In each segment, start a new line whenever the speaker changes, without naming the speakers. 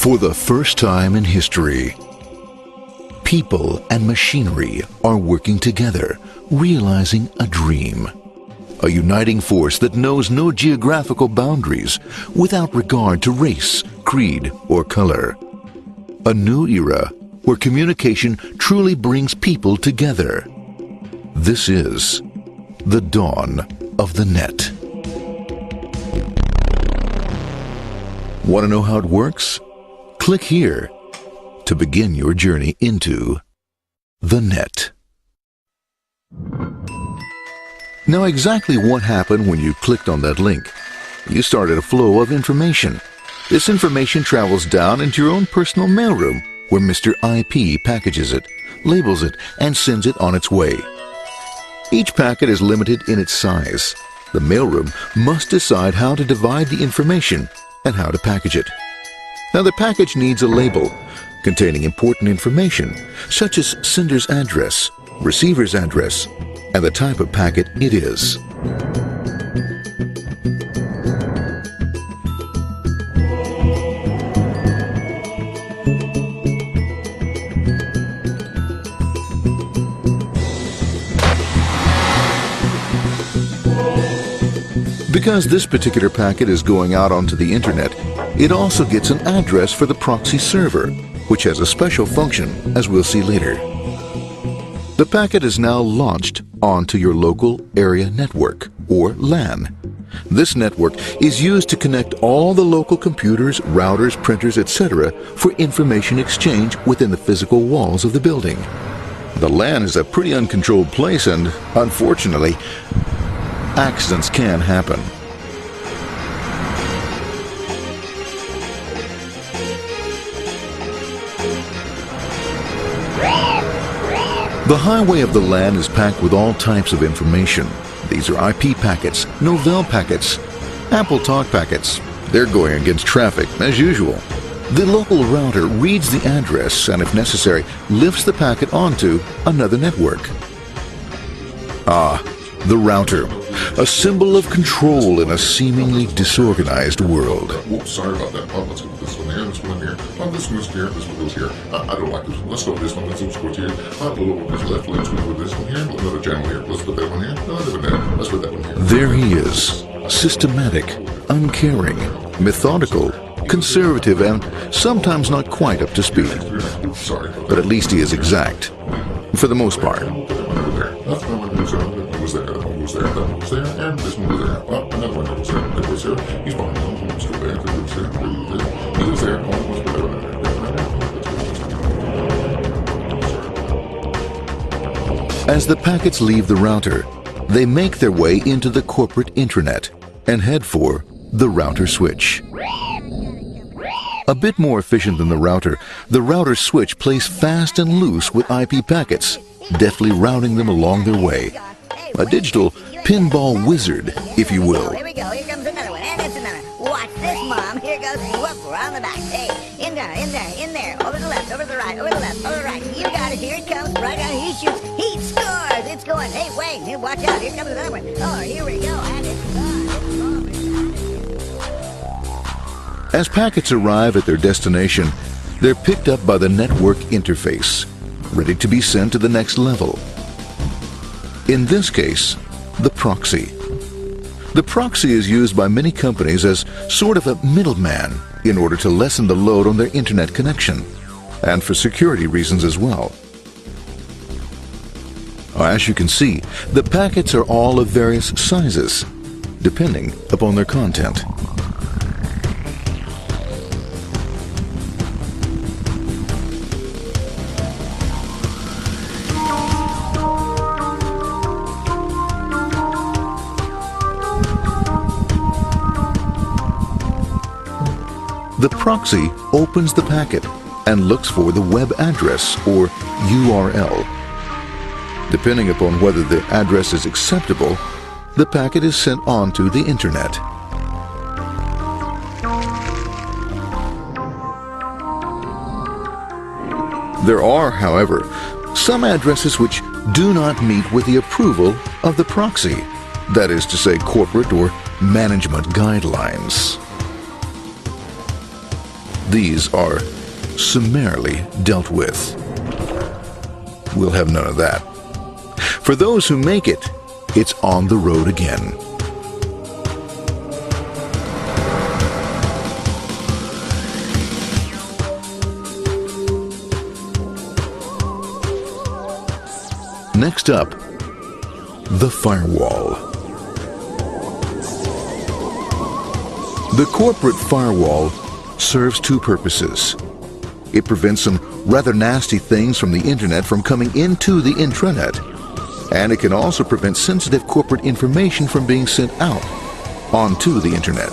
For the first time in history, people and machinery are working together, realizing a dream. A uniting force that knows no geographical boundaries without regard to race, creed, or color. A new era where communication truly brings people together. This is the dawn of the net. Want to know how it works? Click here to begin your journey into the net. Now, exactly what happened when you clicked on that link? You started a flow of information. This information travels down into your own personal mailroom, where Mr. IP packages it, labels it, and sends it on its way. Each packet is limited in its size. The mailroom must decide how to divide the information and how to package it. Now, the package needs a label containing important information, such as sender's address, receiver's address, and the type of packet it is. Because this particular packet is going out onto the internet, it also gets an address for the proxy server, which has a special function, as we'll see later. The packet is now launched onto your local area network, or LAN. This network is used to connect all the local computers, routers, printers, etc. for information exchange within the physical walls of the building. The LAN is a pretty uncontrolled place, and unfortunately, accidents can happen. The highway of the LAN is packed with all types of information. These are IP packets, Novell packets, Apple Talk packets. They're going against traffic, as usual. The local router reads the address and, if necessary, lifts the packet onto another network. The router, a symbol of control in a seemingly disorganized world.
Oops, sorry about that. Let's go with this one here, this one here. This one goes here, this one goes here. I don't like this one. Let's go with this one. Let's go here. This left. Let's go with this one here. Another channel here. Let's put that one here. Another one there. Let's put that one here.
There he is, systematic, uncaring, methodical, conservative, and sometimes not quite up to speed.
Sorry.
But at least he is exact, for the most part.
And this one goes there. Another one goes there. That goes there. He's behind them. Let's go there. That goes there. He goes there.
As the packets leave the router, they make their way into the corporate intranet and head for the router switch. A bit more efficient than the router switch plays fast and loose with IP packets, deftly routing them along their way. A digital pinball wizard, if you will.
Here we go. Here comes another one. And it's another. Watch this, Mom. Here goes. Whoop, we're on the back. Hey, in there. Over the left, over the right, over the left, over the right. You got it. Here it comes. Right on. He shoots. He scores. It's going. Hey, wait. Here, watch out. Here comes another one. Oh, here we go. And it's gone.
As packets arrive at their destination, they're picked up by the network interface, ready to be sent to the next level. In this case, the proxy. The proxy is used by many companies as sort of a middleman in order to lessen the load on their internet connection, and for security reasons as well. As you can see, the packets are all of various sizes, depending upon their content. The proxy opens the packet and looks for the web address, or URL. Depending upon whether the address is acceptable, the packet is sent on to the internet. There are, however, some addresses which do not meet with the approval of the proxy, that is to say, corporate or management guidelines. these are summarily dealt with. We'll have none of that. For those who make it, it's on the road again. Next up, the firewall. The corporate firewall serves two purposes. It prevents some rather nasty things from the internet from coming into the intranet, and it can also prevent sensitive corporate information from being sent out onto the internet.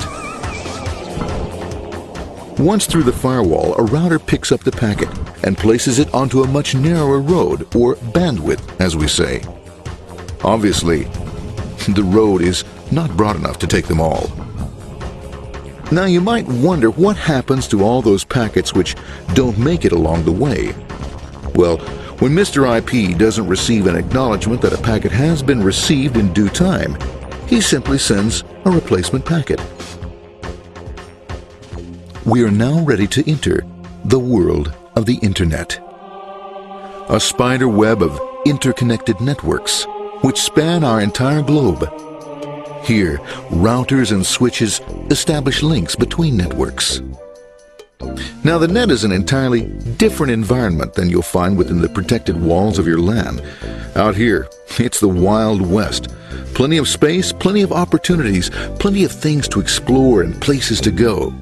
Once through the firewall, a router picks up the packet and places it onto a much narrower road, or bandwidth, as we say. Obviously, the road is not broad enough to take them all. Now you might wonder what happens to all those packets which don't make it along the way. Well, when Mr. IP doesn't receive an acknowledgement that a packet has been received in due time, he simply sends a replacement packet. We are now ready to enter the world of the Internet. A spider web of interconnected networks which span our entire globe. Here, routers and switches establish links between networks. Now, the net is an entirely different environment than you'll find within the protected walls of your LAN. Out here, it's the Wild West. Plenty of space, plenty of opportunities, plenty of things to explore and places to go.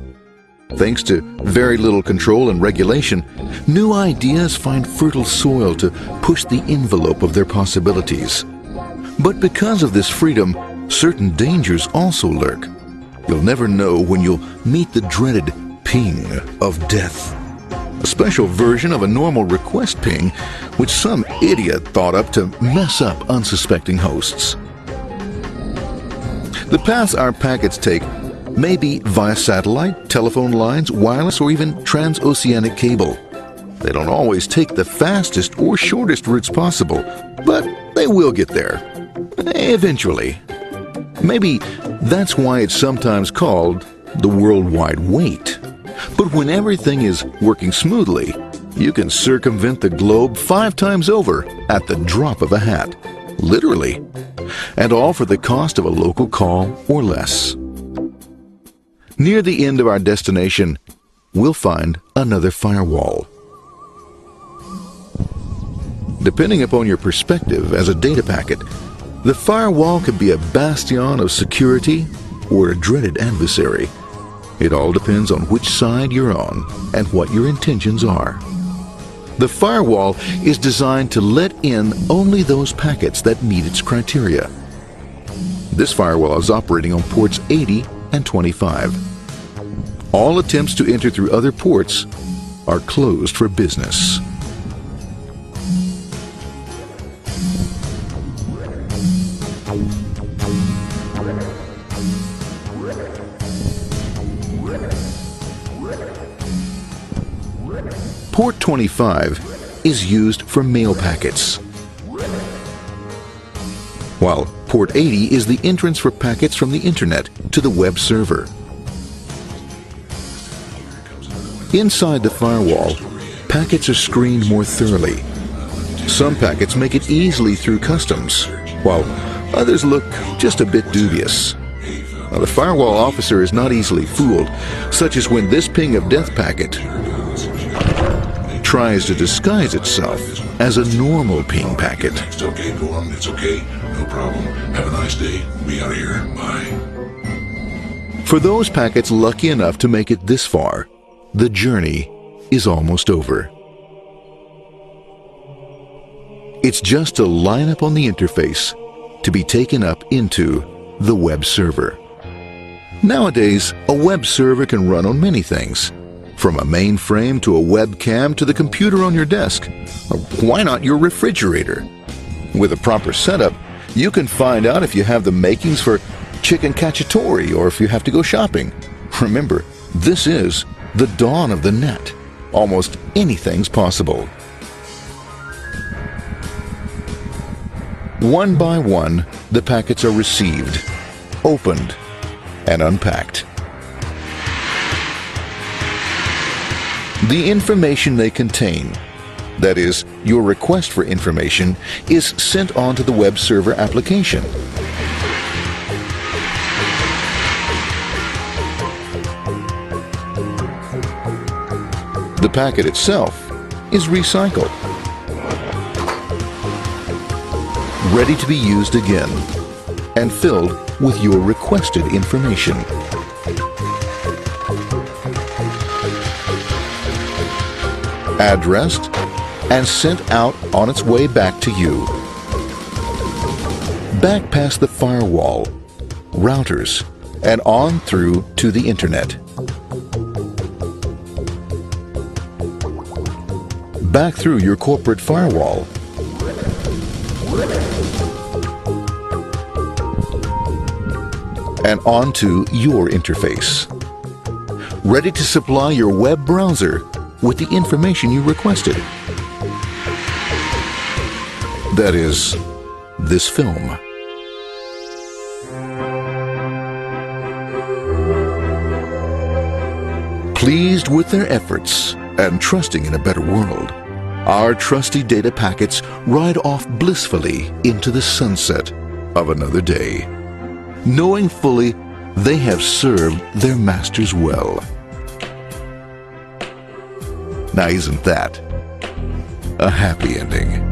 Thanks to very little control and regulation, new ideas find fertile soil to push the envelope of their possibilities. But because of this freedom, certain dangers also lurk. You'll never know when you'll meet the dreaded ping of death. A special version of a normal request ping, which some idiot thought up to mess up unsuspecting hosts. The paths our packets take may be via satellite, telephone lines, wireless, or even transoceanic cable. They don't always take the fastest or shortest routes possible, but they will get there. Eventually. Maybe that's why it's sometimes called the worldwide wait. But when everything is working smoothly, you can circumvent the globe 5 times over at the drop of a hat. Literally. And all for the cost of a local call or less. Near the end of our destination, we'll find another firewall. Depending upon your perspective as a data packet, the firewall could be a bastion of security or a dreaded adversary. It all depends on which side you're on and what your intentions are. The firewall is designed to let in only those packets that meet its criteria. This firewall is operating on ports 80 and 25. All attempts to enter through other ports are closed for business. Port 25 is used for mail packets, while Port 80 is the entrance for packets from the Internet to the web server. Inside the firewall, packets are screened more thoroughly. Some packets make it easily through customs, while others look just a bit dubious. Now, the firewall officer is not easily fooled, such as when this ping of death packet tries to disguise itself as a normal ping packet.
It's okay, go on, it's okay, no problem. Have a nice day. We out of here. Bye.
For those packets lucky enough to make it this far, the journey is almost over. It's just a line up on the interface to be taken up into the web server. Nowadays, a web server can run on many things, from a mainframe to a webcam to the computer on your desk. Or why not your refrigerator? With a proper setup, you can find out if you have the makings for chicken cacciatore or if you have to go shopping. Remember, this is the dawn of the net. Almost anything's possible. One by one, the packets are received, opened, and unpacked. The information they contain, that is, your request for information, is sent on to the web server application. The packet itself is recycled, ready to be used again, and filled with your requested information. Addressed and sent out on its way back to you. Back past the firewall, routers, and on through to the internet. Back through your corporate firewall. And onto your interface. Ready to supply your web browser with the information you requested. That is, this film. Pleased with their efforts and trusting in a better world, our trusty data packets ride off blissfully into the sunset of another day, knowing fully they have served their masters well. Now, isn't that a happy ending?